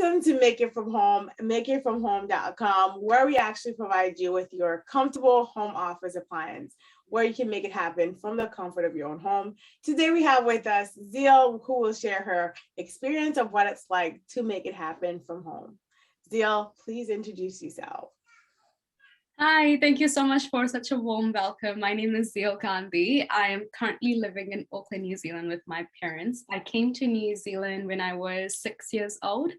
Welcome to Make It From Home, makeitfromhome.com, where we actually provide you with your comfortable home office appliance, where you can make it happen from the comfort of your own home. Today we have with us Zeal, who will share her experience of what it's like to make it happen from home. Zeal, please introduce yourself. Hi, thank you so much for such a warm welcome. My name is Zeal. I am currently living in Auckland, New Zealand with my parents. I came to New Zealand when I was 6 years old.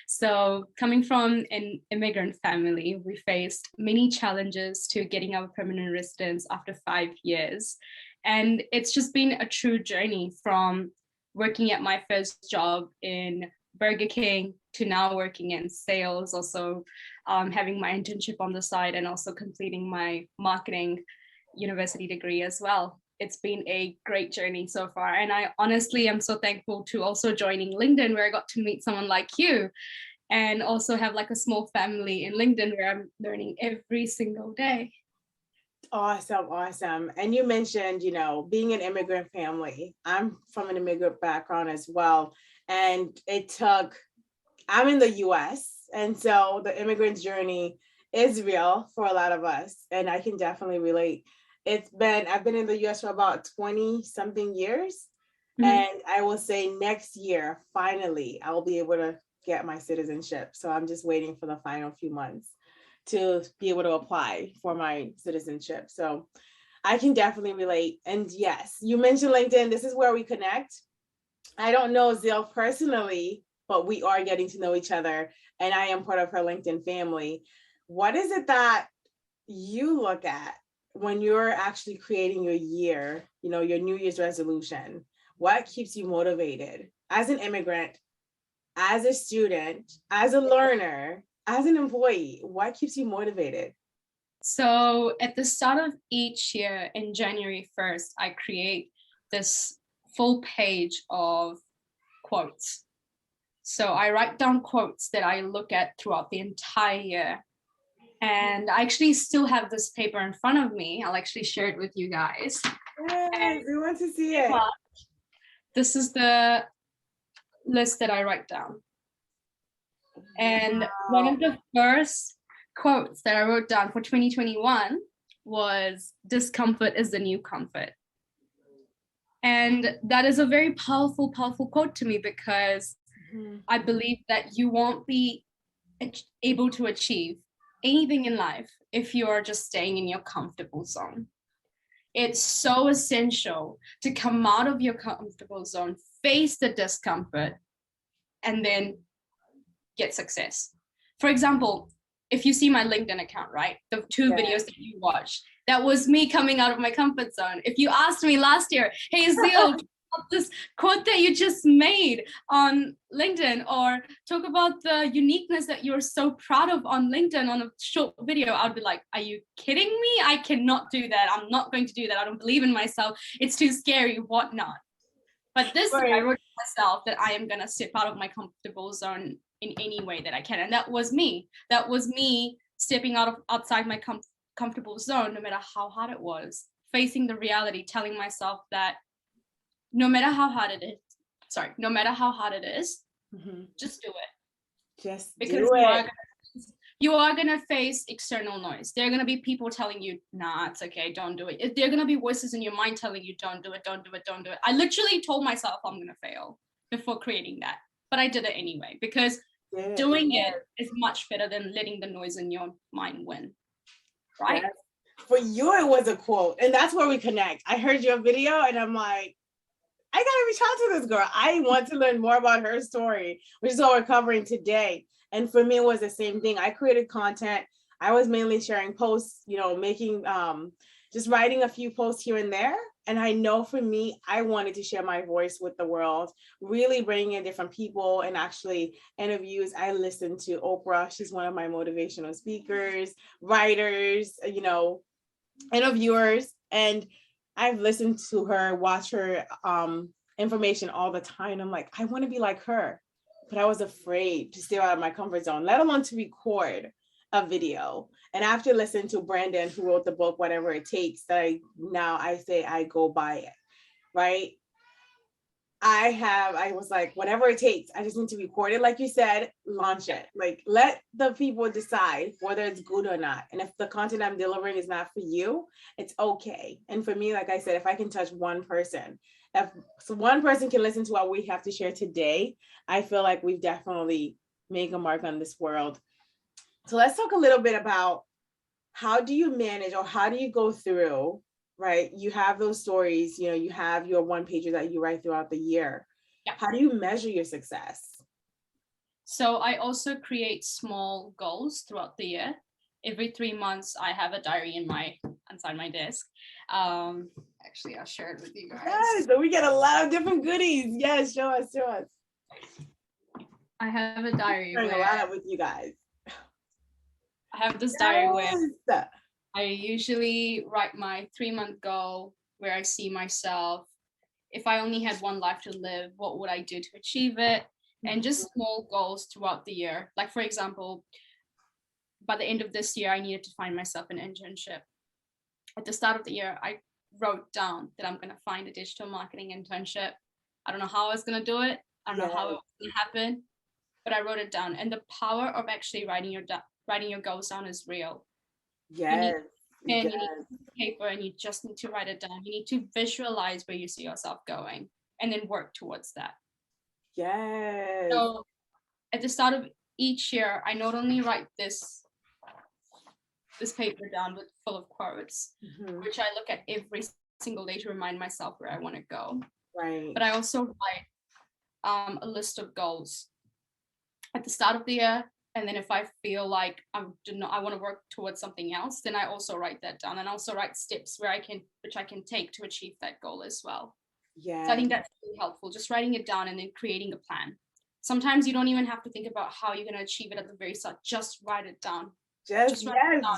So coming from an immigrant family, we faced many challenges to getting our permanent residence after 5 years. And it's just been a true journey from working at my first job in Burger King to now working in sales, also having my internship on the side and also completing my marketing university degree as well. It's been a great journey so far. And I honestly am so thankful to also joining LinkedIn, where I got to meet someone like you and also have like a small family in LinkedIn where I'm learning every single day. Awesome. And you mentioned, being an immigrant family. I'm from an immigrant background as well. And I'm in the US. And so the immigrant journey is real for a lot of us. And I can definitely relate. I've been in the US for about 20 something years. Mm-hmm. And I will say next year, finally, I'll be able to get my citizenship. So I'm just waiting for the final few months to be able to apply for my citizenship. So I can definitely relate. And yes, you mentioned LinkedIn. This is where we connect. I don't know Zeal personally, but we are getting to know each other. And I am part of her LinkedIn family. What is it that you look at when you're actually creating your year, your New Year's resolution? What keeps you motivated as an immigrant, as a student, as a learner, as an employee? What keeps you motivated? So at the start of each year in January 1st, I create this full page of quotes. So I write down quotes that I look at throughout the entire year. And I actually still have this paper in front of me. I'll actually share it with you guys. Yes, we want to see it. This is the list that I write down. And one of the first quotes that I wrote down for 2021 was, "Discomfort is the new comfort." And that is a very powerful quote to me, because I believe that you won't be able to achieve anything in life if you are just staying in your comfortable zone. It's so essential to come out of your comfortable zone, face the discomfort, and then get success. For example, if you see my LinkedIn account, right? The two videos that you watched, that was me coming out of my comfort zone. If you asked me last year, "Hey, Zeal, this quote that you just made on LinkedIn, or talk about the uniqueness that you're so proud of on LinkedIn on a short video," I'd be like, "Are you kidding me? I cannot do that. I'm not going to do that. I don't believe in myself. It's too scary, whatnot." But this year, I wrote to myself that I am going to step out of my comfortable zone in any way that I can. And that was me. That was me stepping outside my comfortable zone, no matter how hard it was, facing the reality, telling myself that no matter how hard it is, just do it. Because you are gonna face external noise. There are gonna be people telling you, "Nah, it's okay, don't do it." There are gonna be voices in your mind telling you, "Don't do it, don't do it, don't do it." I literally told myself I'm gonna fail before creating that, but I did it anyway, because doing it is much better than letting the noise in your mind win, right? Yes. For you, it was a quote, and that's where we connect. I heard your video, and I'm like, I gotta reach out to this girl. I want to learn more about her story, which is what we're covering today. And for me, it was the same thing. I created content. I was mainly sharing posts, making, just writing a few posts here and there. And I know for me, I wanted to share my voice with the world, really bringing in different people and actually interviews. I listened to Oprah. She's one of my motivational speakers, writers, interviewers. And I've listened to her, watch her information all the time. I'm like, I want to be like her. But I was afraid to stay out of my comfort zone, let alone to record a video. And after listening to Brandon, who wrote the book, Whatever It Takes, that I say I go by it, right? I was like, whatever it takes, I just need to record it. Like you said, launch it. Like, let the people decide whether it's good or not. And if the content I'm delivering is not for you, it's okay. And for me, like I said, if I can touch one person, if so one person can listen to what we have to share today, I feel like we've definitely made a mark on this world. So let's talk a little bit about how do you manage, or how do you go through, right? You have those stories, you have your one pager that you write throughout the year. Yeah. How do you measure your success? So I also create small goals throughout the year. Every 3 months, I have a diary inside my desk. Actually, I'll share it with you guys. Yes, so we get a lot of different goodies. Yes, show us. I have a diary Sharing a lot with you guys. I have this diary where Yes. I usually write my 3-month goal, where I see myself. If I only had one life to live, what would I do to achieve it? And just small goals throughout the year. Like, for example, by the end of this year, I needed to find myself an internship. At the start of the year, I wrote down that I'm going to find a digital marketing internship. I don't know how I was going to do it. I don't know how it was going to happen, but I wrote it down. And the power of actually writing your goals down is real. Yes. You need paper, and you just need to write it down. You need to visualize where you see yourself going, and then work towards that. Yes. So at the start of each year, I not only write this paper down full of quotes, which I look at every single day to remind myself where I want to go. Right. But I also write a list of goals at the start of the year. And then if I feel like I want to work towards something else, then I also write that down, and also write steps which I can take to achieve that goal as well. Yeah. So I think that's really helpful, just writing it down and then creating a plan. Sometimes you don't even have to think about how you're going to achieve it at the very start. Just write it down. Just write it down.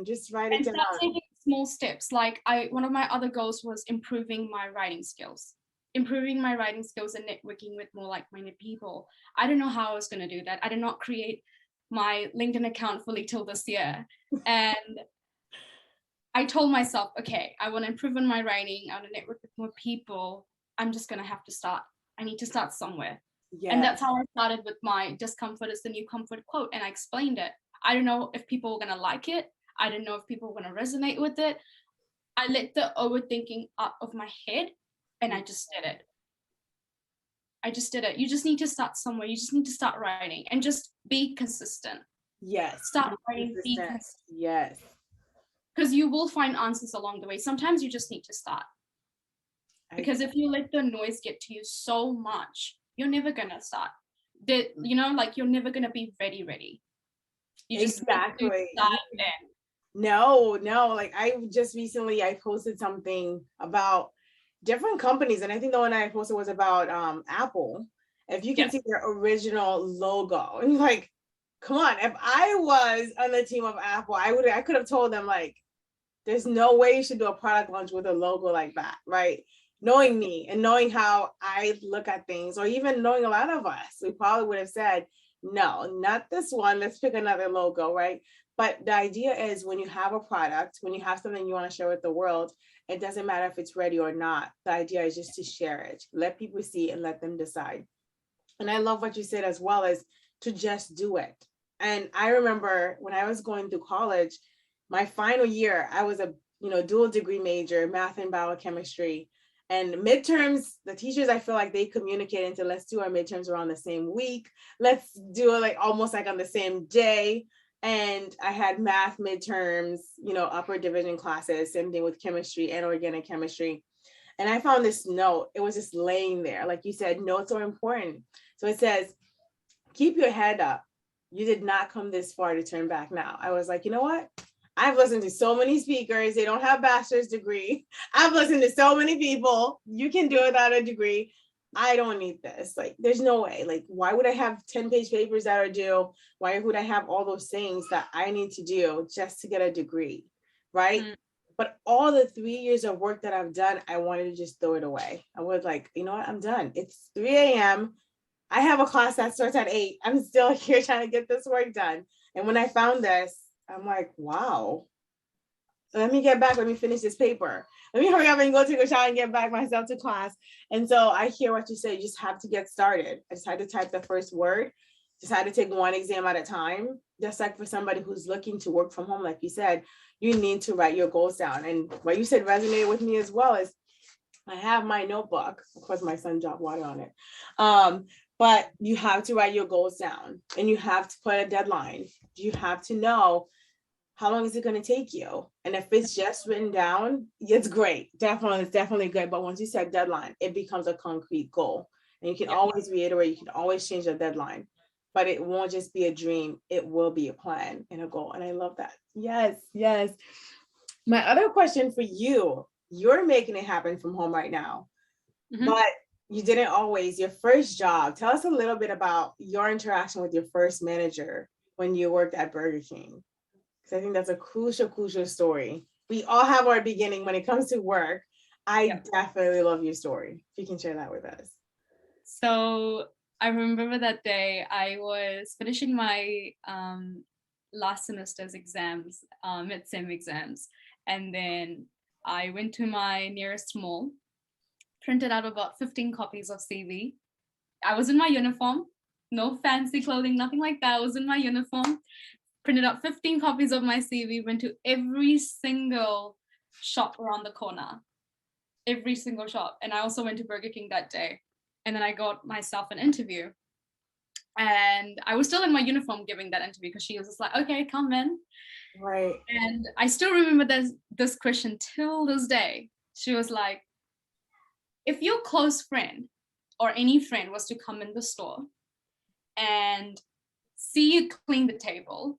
Just write it down. Start taking small steps. Like one of my other goals was improving my writing skills and networking with more like-minded people. I don't know how I was going to do that. I did not create my LinkedIn account fully till this year. And I told myself, okay, I want to improve on my writing. I want to network with more people. I'm just going to have to start. I need to start somewhere. Yeah. And that's how I started with my discomfort is the new comfort quote. And I explained it. I don't know if people were going to like it. I don't know if people were going to resonate with it. I let the overthinking out of my head, and I just did it. You just need to start somewhere. You just need to start writing and just be consistent. Yes. Start writing, be consistent. Yes. Because you will find answers along the way. Sometimes you just need to start. Because if you let the noise get to you so much, you're never going to start. You're never going to be ready. You just exactly. Start there. No, like I just recently, I posted something about different companies, and I think the one I posted was about Apple. If you can see their original logo, and like, come on, if I was on the team of Apple, I could have told them, like, there's no way you should do a product launch with a logo like that, right? Knowing me and knowing how I look at things, or even knowing a lot of us, we probably would have said, no, not this one, let's pick another logo, right? But the idea is, when you have a product, when you have something you want to share with the world, it doesn't matter if it's ready or not. The idea is just to share it, let people see and let them decide. And I love what you said as well, as to just do it. And I remember when I was going through college, my final year, I was a dual degree major, math and biochemistry. And midterms, the teachers, I feel like they communicate into, let's do our midterms around the same week. Let's do it like almost like on the same day. And I had math midterms, upper division classes, same thing with chemistry and organic chemistry. And I found this note, it was just laying there. Like you said, notes are important. So it says, keep your head up. You did not come this far to turn back now. I was like, you know what? I've listened to so many speakers. They don't have bachelor's degree. I've listened to so many people. You can do it without a degree. I don't need this. Like, there's no way. Like, why would I have 10-page papers that are due? Why would I have all those things that I need to do just to get a degree? Right. But all the 3 years of work that I've done, I wanted to just throw it away. I was like, you know what? I'm done. It's 3 a.m. I have a class that starts at 8. I'm still here trying to get this work done. And when I found this, I'm like, wow, let me get back, let me finish this paper. Let me hurry up and go take a shower and get back myself to class. And so I hear what you say, you just have to get started. I just had to type the first word, just had to take one exam at a time. Just like for somebody who's looking to work from home, like you said, you need to write your goals down. And what you said resonated with me as well is I have my notebook. Of course, my son dropped water on it. But you have to write your goals down and you have to put a deadline. You have to know how long is it going to take you? And if it's just written down, it's great. Definitely, it's definitely good. But once you set deadline, it becomes a concrete goal. And you can always reiterate, you can always change the deadline. But it won't just be a dream, it will be a plan and a goal. And I love that. Yes, yes. My other question for you, you're making it happen from home right now, but you didn't always. Your first job, tell us a little bit about your interaction with your first manager when you worked at Burger King. Because I think that's a crucial story. We all have our beginning when it comes to work. I definitely love your story. If you can share that with us. So I remember that day I was finishing my last semester's exams, mid-sem exams. And then I went to my nearest mall, printed out about 15 copies of CV. I was in my uniform, no fancy clothing, nothing like that. I was in my uniform, printed out 15 copies of my CV, went to every single shop around the corner, every single shop. And I also went to Burger King that day. And then I got myself an interview. And I was still in my uniform giving that interview because she was just like, okay, come in. Right. And I still remember this question till this day. She was like, if your close friend or any friend was to come in the store and see you clean the table,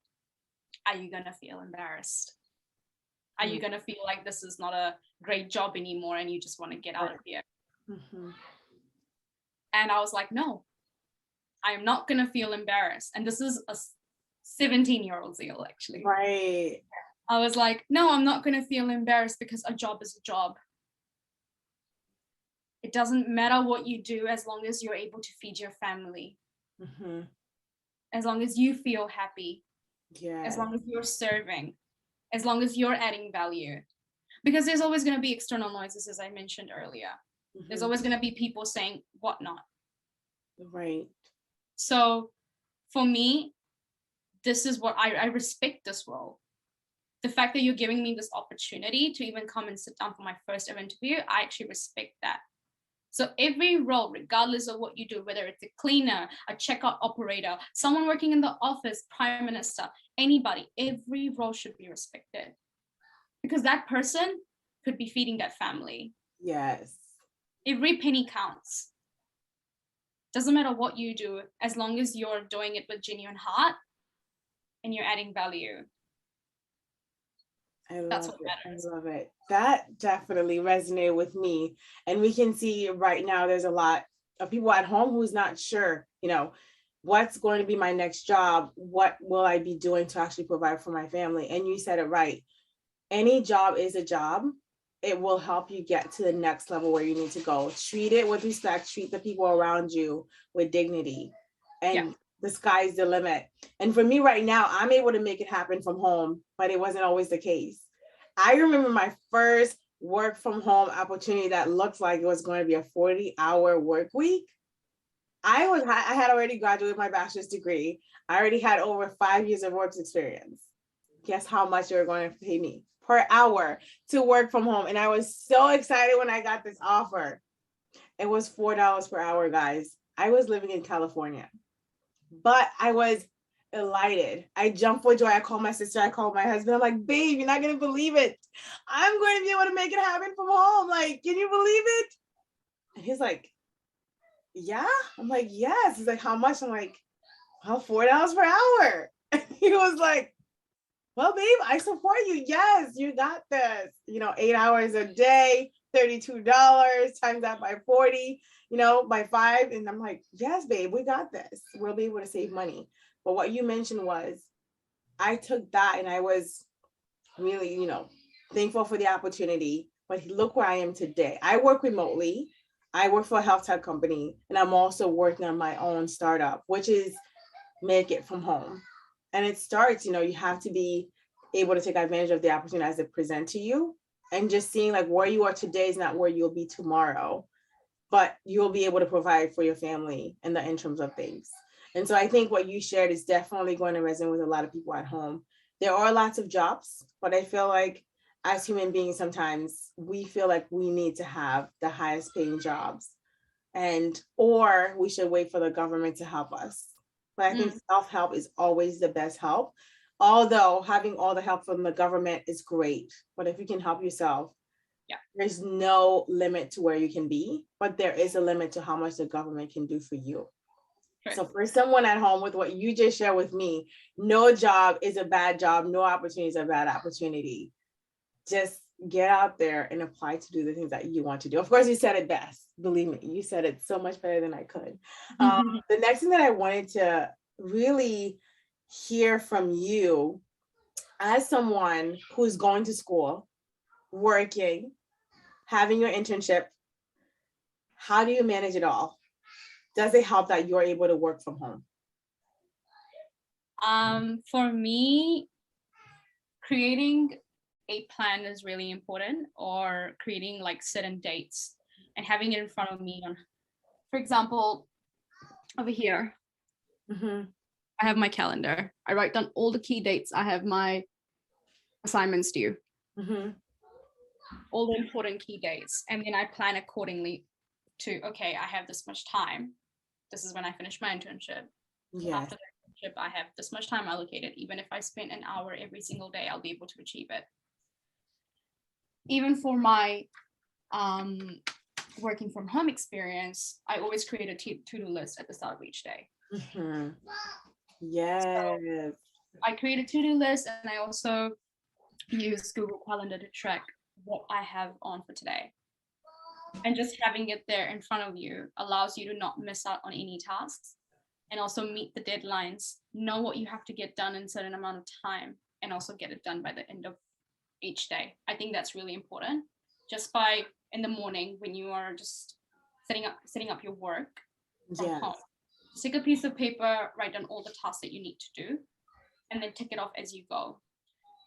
are you going to feel embarrassed? Are you going to feel like this is not a great job anymore and you just want to get out of here? And I was like, no, I am not going to feel embarrassed. And this is a 17-year-old Zeal, actually. Right. I was like, no, I'm not going to feel embarrassed because a job is a job. It doesn't matter what you do as long as you're able to feed your family. As long as you feel happy. As long as you're serving. As long as you're adding value. Because there's always going to be external noises, as I mentioned earlier. There's always going to be people saying whatnot. Right. So for me, this is what I respect this role. The fact that you're giving me this opportunity to even come and sit down for my first ever interview, I actually respect that. So every role, regardless of what you do, whether it's a cleaner, a checkout operator, someone working in the office, prime minister, anybody, every role should be respected. Because that person could be feeding that family. Yes. Every penny counts. Doesn't matter what you do, as long as you're doing it with genuine heart and you're adding value. That's what matters. I love it. That definitely resonated with me. And we can see right now there's a lot of people at home who's not sure, what's going to be my next job? What will I be doing to actually provide for my family? And you said it right. Any job is a job. It will help you get to the next level where you need to go. Treat it with respect, treat the people around you with dignity. And the sky's the limit. And for me right now, I'm able to make it happen from home, but it wasn't always the case. I remember my first work from home opportunity that looked like it was going to be a 40-hour work week. I had already graduated my bachelor's degree. I already had over 5 years of work experience. Guess how much they were going to pay me per hour to work from home. And I was so excited when I got this offer. It was $4 per hour, guys. I was living in California, but I was elated. I jumped for joy. I called my sister. I called my husband. I'm like, babe, you're not going to believe it. I'm going to be able to make it happen from home. Like, can you believe it? And he's like, yeah. I'm like, yes. He's like, how much? I'm like, well, $4 per hour. And he was like, well, babe, I support you. Yes, you got this. 8 hours a day, $32 times that by 40, by 5. And I'm like, yes, babe, we got this. We'll be able to save money. But what you mentioned was, I took that and I was really, thankful for the opportunity. But look where I am today. I work remotely. I work for a health tech company, and I'm also working on my own startup, which is make it from home. And it starts, you have to be able to take advantage of the opportunity as they present to you, and just seeing like where you are today is not where you'll be tomorrow, but you'll be able to provide for your family in the interims of things. And so I think what you shared is definitely going to resonate with a lot of people at home. There are lots of jobs, but I feel like as human beings, sometimes we feel like we need to have the highest paying jobs, and or we should wait for the government to help us. But I think self-help is always the best help. Although having all the help from the government is great, but if you can help yourself, Yeah. there's no limit to where you can be, but there is a limit to how much the government can do for you. Right. So for someone at home, with what you just shared with me, no job is a bad job, no opportunity is a bad opportunity. Just get out there and apply to do the things that you want to do. Of course, you said it best. Believe me, you said it so much better than I could. The next thing that I wanted to really hear from you, as someone who's going to school, working, having your internship, how do you manage it all? Does it help that you're able to work from home? For me, creating a plan is really important, or creating like certain dates and having it in front of me. For example, over here, I have my calendar. I write down all the key dates. I have my assignments due, all the important key dates. And then I plan accordingly to, okay, I have this much time. This is when I finish my internship. Yes. After the internship, I have this much time allocated. Even if I spend an hour every single day, I'll be able to achieve it. Even for my working from home experience, I always create a to-do list at the start of each day. Yes. So I create a to-do list, and I also use Google Calendar to track what I have on for today. And just having it there in front of you allows you to not miss out on any tasks, and also meet the deadlines, know what you have to get done in a certain amount of time, and also get it done by the end of each day. I think that's really important. Just by in the morning when you are just setting up your work from home, take a piece of paper, write down all the tasks that you need to do, and then tick it off as you go.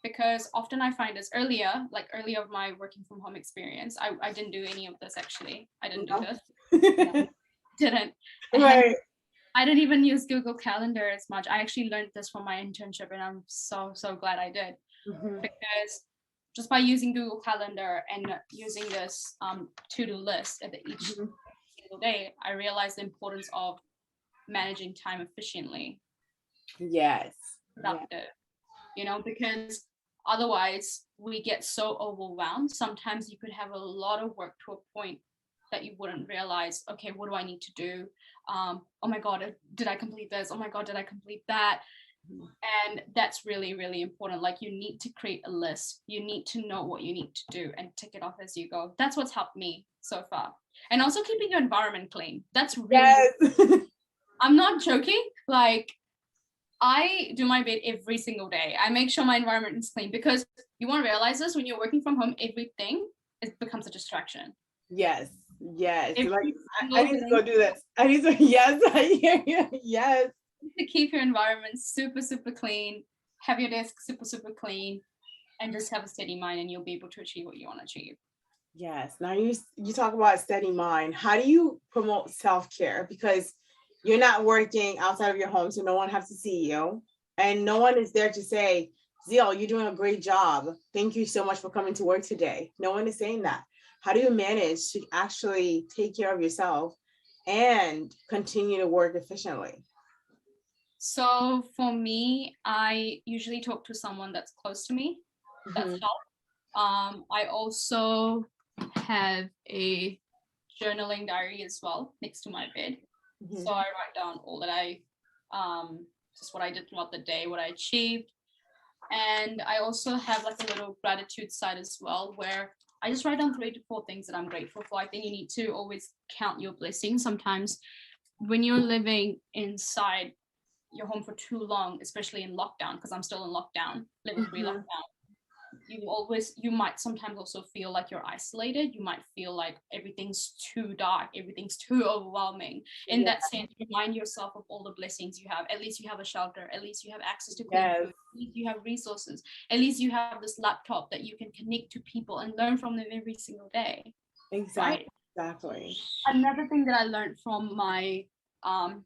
Because often I find this earlier of my working from home experience, I didn't do any of this actually. I didn't do this. Didn't. Right. I didn't even use Google Calendar as much. I actually learned this from my internship, and I'm so glad I did. Because just by using Google Calendar and using this to-do list at each single day, I realized the importance of managing time efficiently. Yes. Productive. You know, because otherwise we get so overwhelmed. Sometimes you could have a lot of work to a point that you wouldn't realize, okay, what do I need to do? Oh my God, did I complete this? Oh my God, did I complete that? And that's really, really important. Like, you need to create a list. You need to know what you need to do and tick it off as you go. That's what's helped me so far. And also keeping your environment clean. That's really, I'm not joking. Like, I do my bed every single day. I make sure my environment is clean, because you won't realize this when you're working from home, everything becomes a distraction. Yes. Like, I need to go do this. I need to, I hear you. Yes. To keep your environment super clean, have your desk super clean, and just have a steady mind, and you'll be able to achieve what you want to achieve. Yes. Now you talk about steady mind. How do you promote self-care? Because you're not working outside of your home, so no one has to see you, and no one is there to say, Zeal, you're doing a great job. Thank you so much for coming to work today. No one is saying that. How do you manage to actually take care of yourself and continue to work efficiently? So for me, I usually talk to someone that's close to me. That's help. I also have a journaling diary as well next to my bed. So I write down all that just what I did throughout the day, what I achieved. And I also have like a little gratitude side as well, where I just write down 3 to 4 things that I'm grateful for. I think you need to always count your blessings. Sometimes when you're living inside your home for too long, especially in lockdown, because I'm still in lockdown, level 3 lockdown, you might sometimes also feel like you're isolated. You might feel like everything's too dark, everything's too overwhelming. In Yeah. that sense, remind yourself of all the blessings you have. At least you have a shelter, at least you have access to clean Yes. food, at least you have resources, at least you have this laptop that you can connect to people and learn from them every single day. Exactly. Right? Exactly. Another thing that I learned from my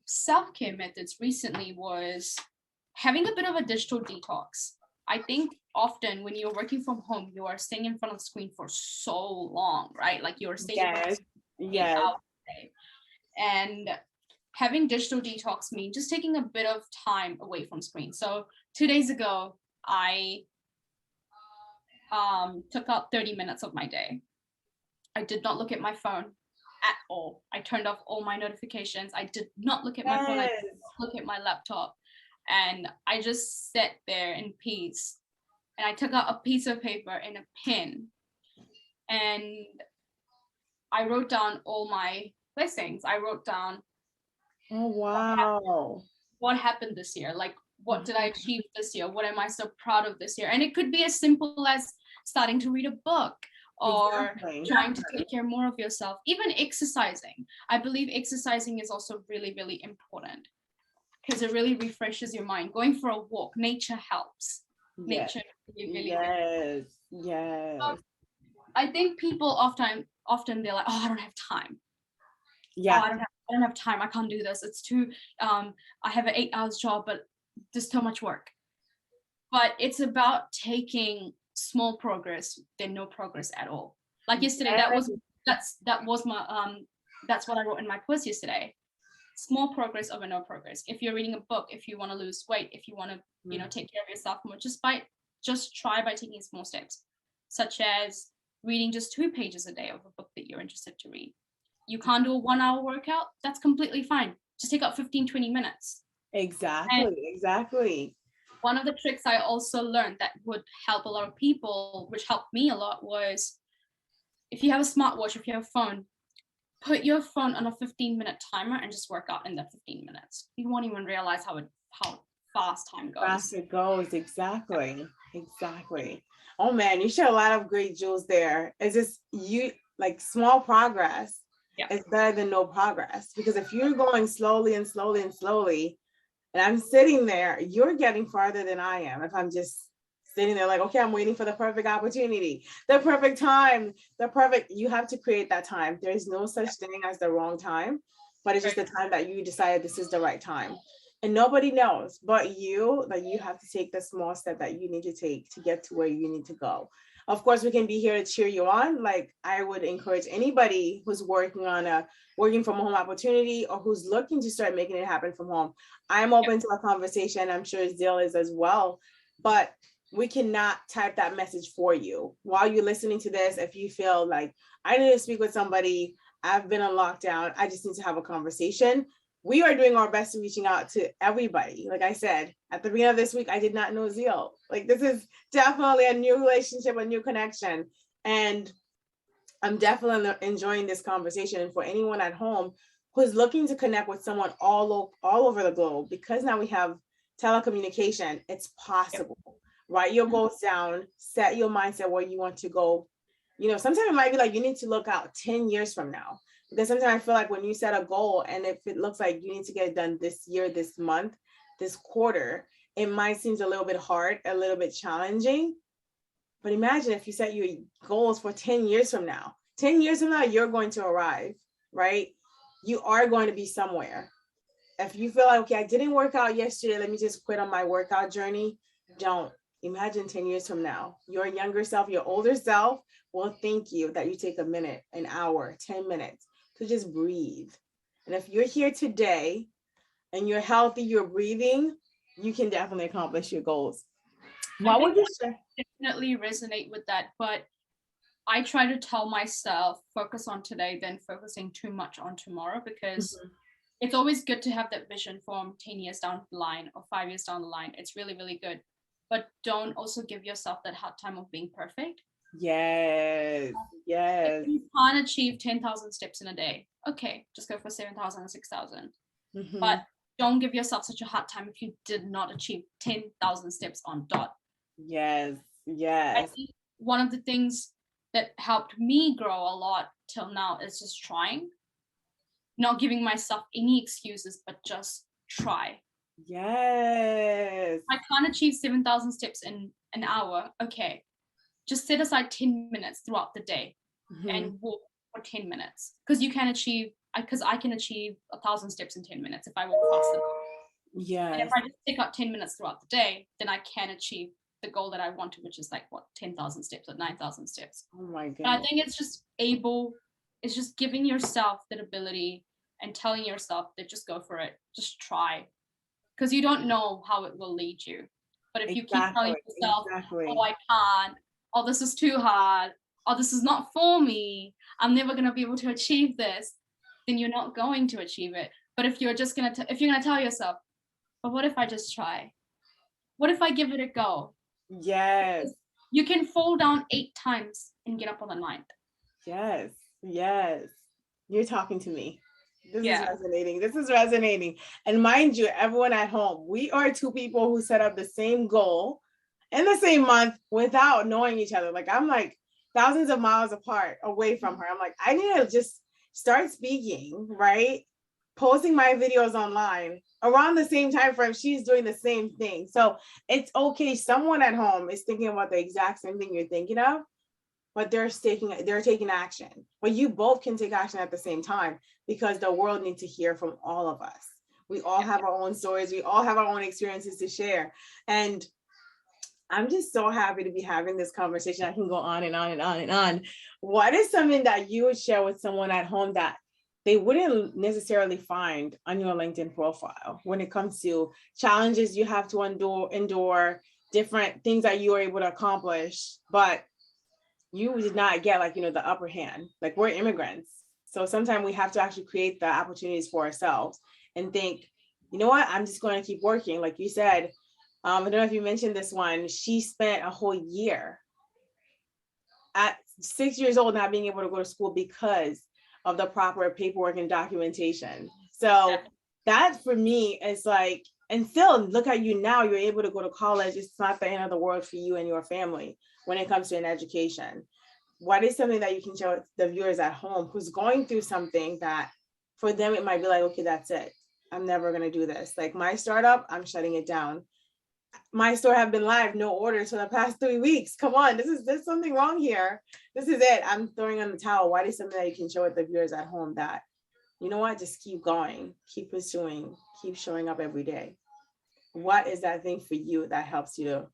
self-care methods recently was having a bit of a digital detox. I think often when you're working from home, you are staying in front of the screen for so long, right? Like you're staying in front of the Yes. screen 8 Yes. hours a day. And having digital detox means just taking a bit of time away from screen. So 2 days ago, I took out 30 minutes of my day. I did not look at my phone at all. I turned off all my notifications. I did not look at my phone. I Yes. did not look at my laptop. And I just sat there in peace. And I took out a piece of paper and a pen. And I wrote down all my blessings. I wrote down Oh, wow. what happened this year. Like, what did I Mhm. achieve this year? What am I so proud of this year? And it could be as simple as starting to read a book or Exactly. trying to take care more of yourself, even exercising. I believe exercising is also really, really important because it really refreshes your mind. Going for a walk, nature helps. Yes. Nature really, really, really. Yes. Yes. I think people often they're like, oh, I don't have time. Oh, Yeah. I don't have time. I can't do this. It's too I have an 8 hours job, but there's so much work. But it's about taking small progress than no progress at all. Like yesterday, Yes. that was my that's what I wrote in my post yesterday. Small progress over no progress. If you're reading a book, if you want to lose weight, if you want to, take care of yourself more, just try by taking small steps, such as reading just 2 pages a day of a book that you're interested to read. You can't do a 1 hour workout, that's completely fine. Just take out 15, 20 minutes. And Exactly. Exactly. one of the tricks I also learned that would help a lot of people, which helped me a lot, was if you have a smartwatch, if you have a phone, put your phone on a 15-minute timer and just work out in that 15 minutes. You won't even realize how fast time Fast goes. it goes. Exactly. Exactly. Oh man, you share a lot of great jewels there. It's just you like small progress Yeah. is better than no progress because if you're going slowly and slowly and slowly, and I'm sitting there, you're getting farther than I am. If I'm just sitting there like, okay, I'm waiting for the perfect opportunity, the perfect time, you have to create that time. There's no such thing as the wrong time, but it's just the time that you decided this is the right time. And nobody knows but you that you have to take the small step that you need to take to get to where you need to go. Of course, we can be here to cheer you on. Like I would encourage anybody who's working from home opportunity or who's looking to start making it happen from home. I'm open to a conversation. I'm sure Zeal is as well, but we cannot type that message for you. While you're listening to this, if you feel like I need to speak with somebody, I've been on lockdown, I just need to have a conversation. We are doing our best to reaching out to everybody. Like I said, at the beginning of this week, I did not know Zeal. Like this is definitely a new relationship, a new connection. And I'm definitely enjoying this conversation. And for anyone at home who's looking to connect with someone all over the globe, because now we have telecommunication, it's possible. Write your goals down, set your mindset where you want to go. Sometimes it might be like you need to look out 10 years from now. Because sometimes I feel like when you set a goal and if it looks like you need to get it done this year, this month, this quarter, it might seem a little bit hard, a little bit challenging. But imagine if you set your goals for 10 years from now. 10 years from now, you're going to arrive, right? You are going to be somewhere. If you feel like, okay, I didn't work out yesterday, let me just quit on my workout journey. Don't. Imagine 10 years from now, your younger self, your older self will thank you that you take a minute, an hour, 10 minutes to just breathe. And if you're here today and you're healthy, you're breathing, you can definitely accomplish your goals. What would you say? I definitely resonate with that, but I try to tell myself focus on today than focusing too much on tomorrow because it's always good to have that vision from 10 years down the line or 5 years down the line. It's really, really good. But don't also give yourself that hard time of being perfect. Yes. If you can't achieve 10,000 steps in a day, okay, just go for 7,000 or 6,000. But don't give yourself such a hard time if you did not achieve 10,000 steps on dot. Yes. I Yes. think one of the things that helped me grow a lot till now is just trying, not giving myself any excuses, but just try. Yes. I can't achieve 7,000 steps in an hour. Okay, just set aside 10 minutes throughout the day Mhm. and walk for 10 minutes, because you can achieve, because I can achieve 1,000 steps in 10 minutes if I walk fast enough. And if Yes. I just pick up 10 minutes throughout the day, then I can achieve the goal that I wanted, which is like what, 10,000 steps or 9,000 steps. Oh my But I goodness. think it's just giving yourself that ability and telling yourself that just go for it, just try, because you don't know how it will lead you. But if you keep telling Exactly. yourself, oh, Exactly. I can't, oh, this is too hard, oh, this is not for me, I'm never going to be able to achieve this, then you're not going to achieve it. But if you're just going to, if you're going to tell yourself, but what if I just try? What if I give it a go? Yes. You can fall down 8 times and get up on the ninth. Yes. Yes. You're talking to me. This is Yeah. resonating. This is resonating. And mind you, everyone at home, we are two people who set up the same goal in the same month without knowing each other. Like I'm like thousands of miles apart away from her. I'm like, I need to just start speaking, right? Posting my videos online around the same time frame. She's doing the same thing. So it's okay. Someone at home is thinking about the exact same thing you're thinking of, but they're taking action. But you both can take action at the same time because the world needs to hear from all of us. We all have our own stories, we all have our own experiences to share. And I'm just so happy to be having this conversation. I can go on and on and on and on. What is something that you would share with someone at home that they wouldn't necessarily find on your LinkedIn profile when it comes to challenges you have to endure, different things that you are able to accomplish, but you did not get, like, the upper hand. Like, we're immigrants, so sometimes we have to actually create the opportunities for ourselves and think, you know what, I'm just going to keep working. Like you said, I don't know if you mentioned this one, she spent a whole year at 6 years old not being able to go to school because of the proper paperwork and documentation. So that for me is like, and still look at you now, you're able to go to college. It's not the end of the world for you and your family when it comes to an education. What is something that you can show the viewers at home who's going through something that for them it might be like, okay, that's it, I'm never going to do this. Like my startup, I'm shutting it down. My store have been live, no orders for the past 3 weeks. Come on, there's something wrong here. This is it, I'm throwing on the towel. What is something that you can show with the viewers at home that, you know what, just keep going, keep pursuing, keep showing up every day? What is that thing for you that helps you to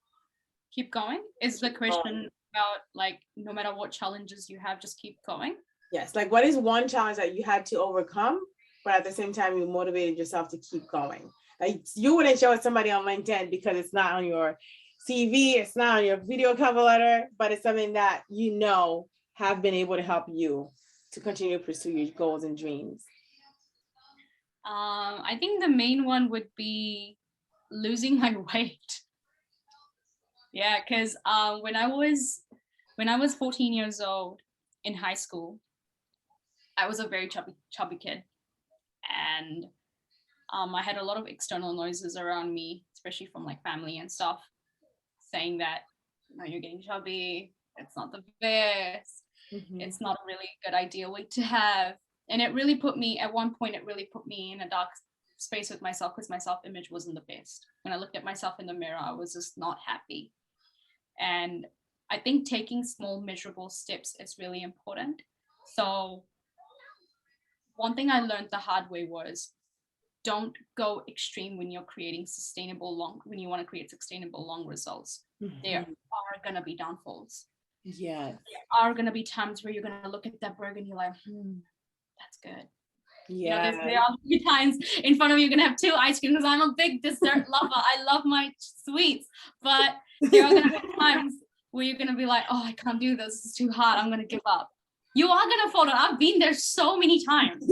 Keep going is the keep going? question about, like, no matter what challenges you have, just keep going. Yes, like what is one challenge that you had to overcome, but at the same time you motivated yourself to keep going? Like you wouldn't show it somebody on LinkedIn because it's not on your CV, it's not on your video cover letter, but it's something that have been able to help you to continue to pursue your goals and dreams. I think the main one would be losing my weight. Yeah, because when I was 14 years old in high school, I was a very chubby kid, and I had a lot of external noises around me, especially from like family and stuff, saying that, you're getting chubby. It's not the best. Mhm. It's not a really good idea weight to have. And it really put me, at one point, it really put me in a dark space with myself because my self-image wasn't the best. When I looked at myself in the mirror, I was just not happy. And I think taking small, measurable steps is really important. So one thing I learned the hard way was don't go extreme when you're creating when you want to create sustainable long results. There are going to be downfalls. Yes. There are going to be times where you're going to look at that burger and you're like, that's good. Yeah. There are times in front of you, you're going to have 2 ice creams because I'm a big dessert lover. I love my sweets. But there are going to be times where you're going to be like, oh, I can't do this. It's too hard. I'm going to give up. You are going to fall down. I've been there so many times.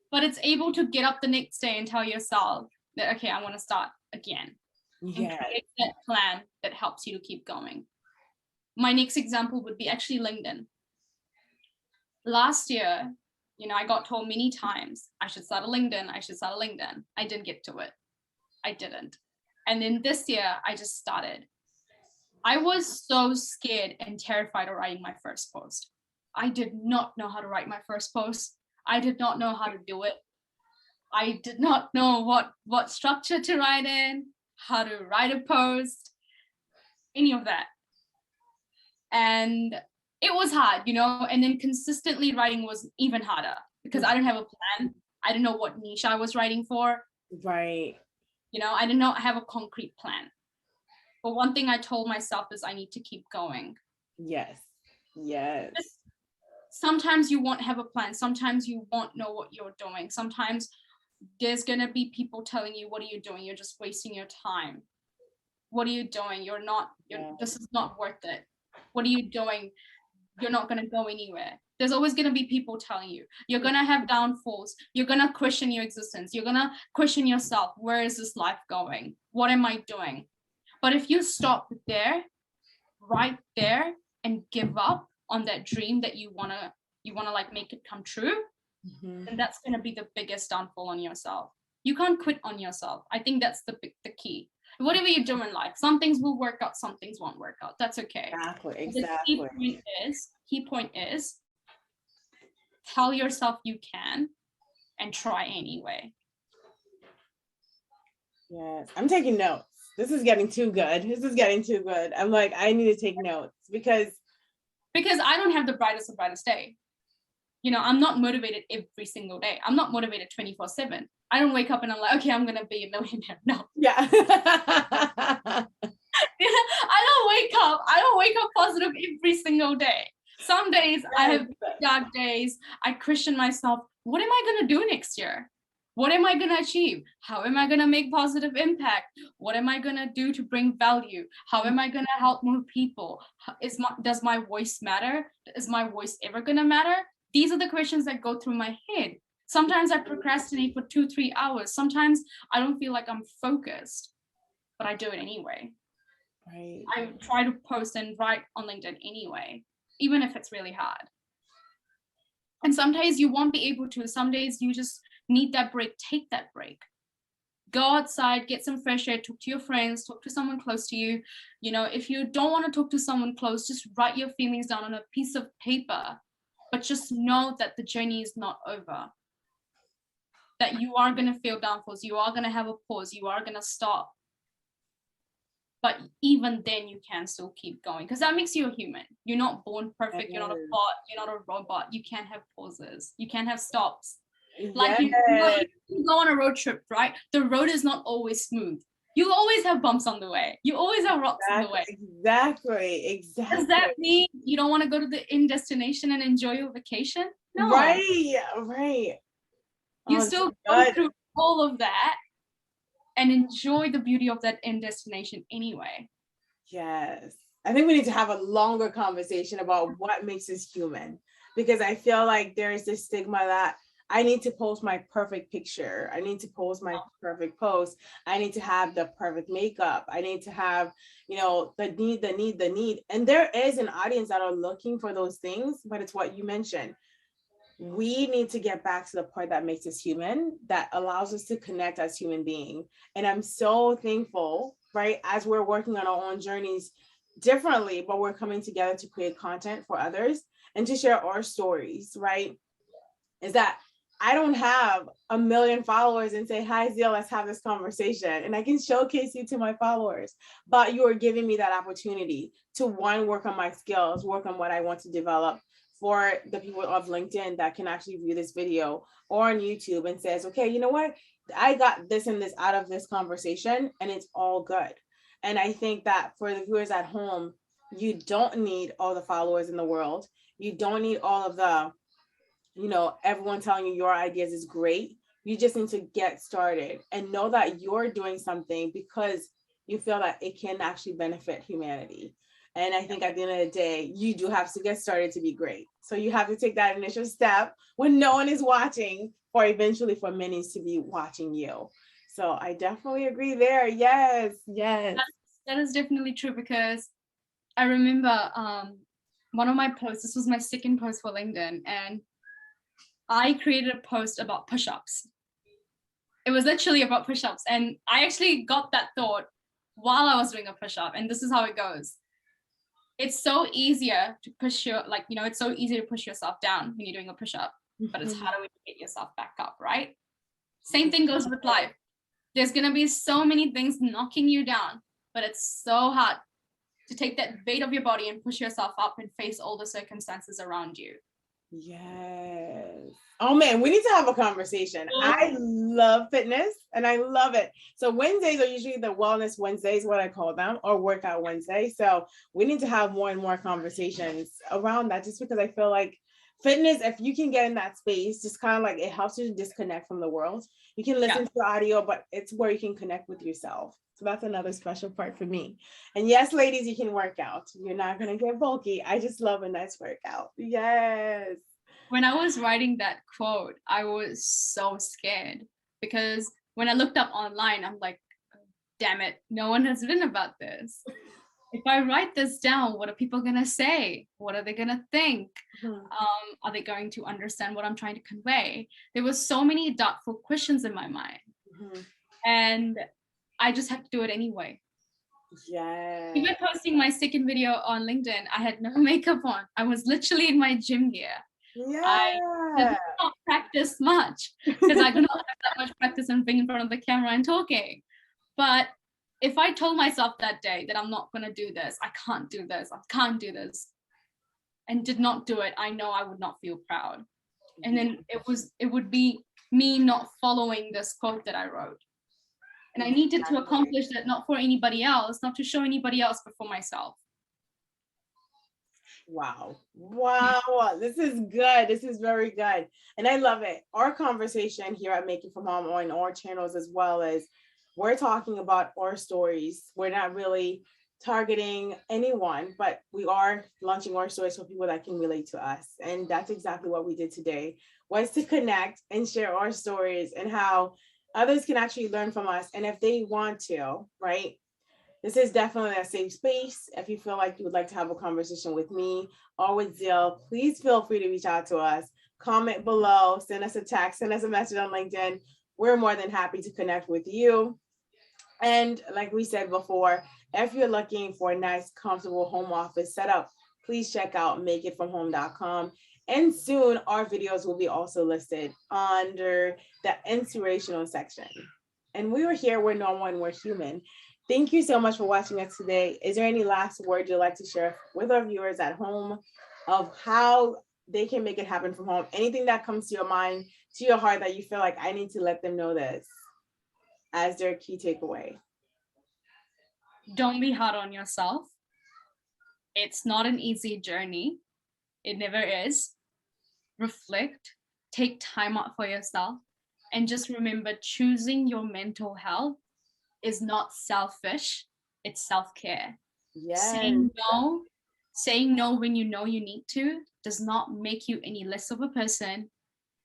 But it's able to get up the next day and tell yourself that, okay, I want to start again. And create that plan that helps you to keep going. My next example would be actually LinkedIn. Last year, I got told many times, I should start a LinkedIn. I didn't get to it. I didn't. And then this year, I just started. I was so scared and terrified of writing my first post. I did not know how to write my first post. I did not know how to do it. I did not know what structure to write in, how to write a post, any of that. And it was hard, and then consistently writing was even harder because I didn't have a plan. I didn't know what niche I was writing for. Right. I did not have a concrete plan. But one thing I told myself is I need to keep going. Yes. Yes. Sometimes you won't have a plan. Sometimes you won't know what you're doing. Sometimes there's going to be people telling you, what are you doing? You're just wasting your time. What are you doing? This is not worth it. What are you doing? You're not going to go anywhere. There's always going to be people telling you. You're going to have downfalls. You're going to question your existence. You're going to question yourself. Where is this life going? What am I doing? But if you stop there, right there, and give up on that dream that you want to like make it come true, then that's going to be the biggest downfall on yourself. You can't quit on yourself. I think that's the key. Whatever you do in life, some things will work out, some things won't work out. That's okay. Exactly. The key point is tell yourself you can and try anyway. Yes, I'm taking notes. This is getting too good. I'm like, I need to take notes because I don't have the brightest day. I'm not motivated every single day. I'm not motivated 24/7. I don't wake up and I'm like, okay, I'm gonna be a millionaire. No. Yeah. I don't wake up positive every single day. Some days I have dark days. I question myself. What am I gonna do next year? What am I gonna achieve? How am I gonna make positive impact? What am I gonna do to bring value? How am I gonna help more people? Does my voice matter? Is my voice ever gonna matter? These are the questions that go through my head. Sometimes I procrastinate for 2-3 hours. Sometimes I don't feel like I'm focused, but I do it anyway. Right. I try to post and write on LinkedIn anyway, even if it's really hard. And some days you won't be able to. Some days you just need that break. Take that break. Go outside, get some fresh air, talk to your friends, talk to someone close to you. If you don't want to talk to someone close, just write your feelings down on a piece of paper. But just know that the journey is not over. That you are going to feel downfalls. You are going to have a pause. You are going to stop. But even then, you can still keep going because that makes you a human. You're not born perfect. You're not a bot. You're not a robot. You can have pauses. You can have stops. Like you go on a road trip, right? The road is not always smooth. You always have bumps on the way. You always have rocks on the way. Exactly. Does that mean you don't want to go to the end destination and enjoy your vacation? No. Right. You still go through all of that and enjoy the beauty of that end destination anyway. Yes. I think we need to have a longer conversation about what makes us human, because I feel like there is this stigma that I need to post my perfect picture. I need to post my perfect post. I need to have the perfect makeup. I need to have, the need. And there is an audience that are looking for those things, but it's what you mentioned. We need to get back to the part that makes us human, that allows us to connect as human beings. And I'm so thankful, right? As we're working on our own journeys differently, but we're coming together to create content for others and to share our stories, right? Is that I don't have 1 million followers and say, hi, Zeal, let's have this conversation. And I can showcase you to my followers, but you are giving me that opportunity to work on my skills, work on what I want to develop for the people of LinkedIn that can actually view this video, or on YouTube and says, okay, you know what? I got this and this out of this conversation and it's all good. And I think that for the viewers at home, you don't need all the followers in the world. You don't need all of the, everyone telling you your ideas is great. You just need to get started and know that you're doing something because you feel that it can actually benefit humanity. And I think at the end of the day, you do have to get started to be great. So you have to take that initial step when no one is watching, for eventually for many to be watching you. So I definitely agree there. Yes. That is definitely true, because I remember one of my posts, this was my second post for LinkedIn, and I created a post about push-ups. It was literally about push-ups. And I actually got that thought while I was doing a push-up. And this is how it goes. it's so easier to push your, like, you know, it's so easy to push yourself down when you're doing a push-up, but it's harder when you get yourself back up, right? Same thing goes with life. There's gonna be so many things knocking you down, but it's so hard to take that weight of your body and push yourself up and face all the circumstances around you. Yes. Oh man, we need to have a conversation. I love fitness and I love it. So Wednesdays are usually the wellness Wednesdays, what I call them, or workout Wednesday. So we need to have more and more conversations around that, just because I feel like fitness, if you can get in that space, just kind of like it helps you to disconnect from the world. You can listen to audio, but it's where you can connect with yourself. So that's another special part for me. And yes, ladies, you can work out. You're not going to get bulky. I just love a nice workout. Yes. When I was writing that quote, I was so scared because when I looked up online, I'm like, damn it, no one has written about this. If I write this down, what are people going to say? What are they going to think? Are they going to understand what I'm trying to convey? There were so many doubtful questions in my mind. And I just had to do it anyway. Yeah. Even posting my second video on LinkedIn, I had no makeup on. I was literally in my gym gear. Yeah. I did not practice much because I do not have that much practice in being in front of the camera and talking. But if I told myself that day that I'm not going to do this, I can't do this, I can't do this, and did not do it, I know I would not feel proud. And then it would be me not following this quote that I wrote. And I needed to accomplish that, not for anybody else, not to show anybody else, but for myself. Wow. This is good. This is very good. And I love it. Our conversation here at Make It From Home on our channels, as well as we're talking about our stories. We're not really targeting anyone, but we are launching our stories for people that can relate to us. And that's exactly what we did today, was to connect and share our stories and how others can actually learn from us. And if they want to, right? This is definitely a safe space. If you feel like you would like to have a conversation with me or with Zeal, please feel free to reach out to us. Comment below, send us a text, send us a message on LinkedIn. We're more than happy to connect with you. And like we said before, if you're looking for a nice, comfortable home office setup, please check out makeitfromhome.com. And soon our videos will be also listed under the inspirational section. And we were here, we're normal and we're human. Thank you so much for watching us today. Is there any last word you'd like to share with our viewers at home of how they can make it happen from home? Anything that comes to your mind, to your heart, that you feel like I need to let them know this as their key takeaway? Don't be hard on yourself. It's not an easy journey. It never is. Reflect, take time out for yourself, and just remember, choosing your mental health is not selfish, it's self-care. Yes. Saying no when you know you need to does not make you any less of a person.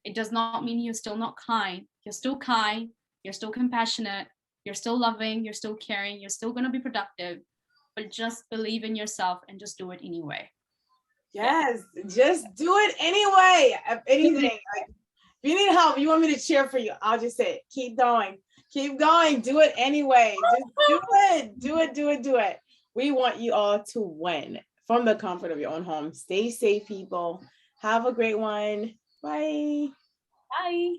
It does not mean you're still not kind. You're still kind, you're still compassionate, you're still loving, you're still caring, you're still going to be productive, but just believe in yourself and just do it anyway. Yes, just do it anyway. If anything, like, if you need help, you want me to cheer for you, I'll just say, keep going. Keep going. Do it anyway. Just do it. Do it. We want you all to win from the comfort of your own home. Stay safe, people. Have a great one. Bye. Bye.